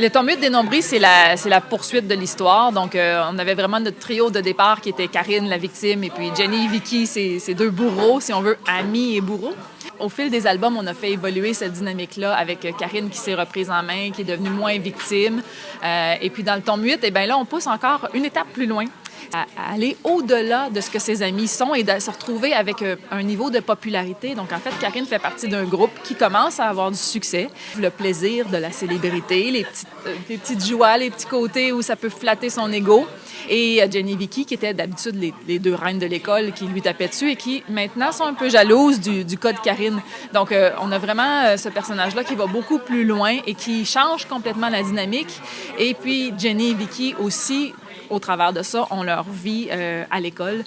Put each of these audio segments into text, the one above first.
Le tome 8 des Nombris, c'est la poursuite de l'histoire. Donc, on avait vraiment notre trio de départ qui était Karine, la victime, et puis Jenny et Vicky, ces deux bourreaux, si on veut, amis et bourreaux. Au fil des albums, on a fait évoluer cette dynamique-là avec Karine qui s'est reprise en main, qui est devenue moins victime. Et puis dans le tome 8, eh bien là, on pousse encore une étape plus loin, à aller au-delà de ce que ses amis sont et de se retrouver avec un niveau de popularité. Donc, en fait, Karine fait partie d'un groupe qui commence à avoir du succès. Le plaisir de la célébrité, les petites joies, les petits côtés où ça peut flatter son ego. Et Jenny et Vicky, qui étaient d'habitude les deux reines de l'école, qui lui tapaient dessus et qui, maintenant, sont un peu jalouses du cas de Karine. Donc, on a vraiment ce personnage-là qui va beaucoup plus loin et qui change complètement la dynamique. Et puis, Jenny et Vicky aussi, au travers de ça, ont leur vie à l'école,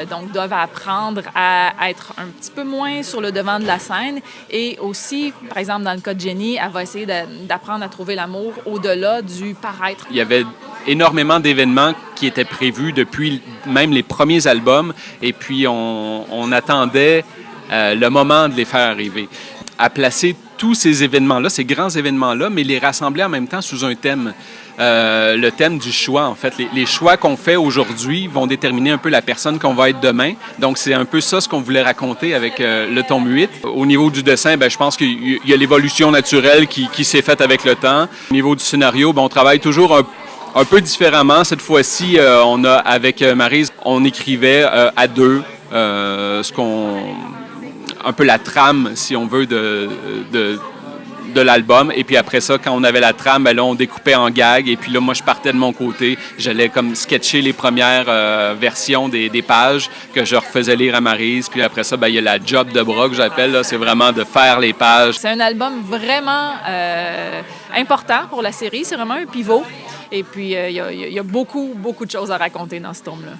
donc doivent apprendre à être un petit peu moins sur le devant de la scène. Et aussi, par exemple, dans le cas de Jenny, elle va essayer d'apprendre à trouver l'amour au-delà du paraître. Il y avait énormément d'événements qui étaient prévus depuis même les premiers albums, et puis on attendait le moment de les faire arriver. À placer tous ces événements-là, ces grands événements-là, mais les rassembler en même temps sous un thème. Le thème du choix, en fait. Les choix qu'on fait aujourd'hui vont déterminer un peu la personne qu'on va être demain. Donc, c'est un peu ça ce qu'on voulait raconter avec le tome 8. Au niveau du dessin, je pense qu'il y a l'évolution naturelle qui s'est faite avec le temps. Au niveau du scénario, on travaille toujours un peu différemment. Cette fois-ci, avec Maryse, on écrivait à deux un peu la trame, si on veut, de l'album. Et puis après ça, quand on avait la trame, là, on découpait en gag. Et puis là, moi, je partais de mon côté. J'allais comme sketcher les premières versions des pages que je refaisais lire à Maryse. Puis après ça, il y a la job de bras que j'appelle. Là, c'est vraiment de faire les pages. C'est un album vraiment important pour la série. C'est vraiment un pivot. Et puis, il y a beaucoup, beaucoup de choses à raconter dans ce tome-là.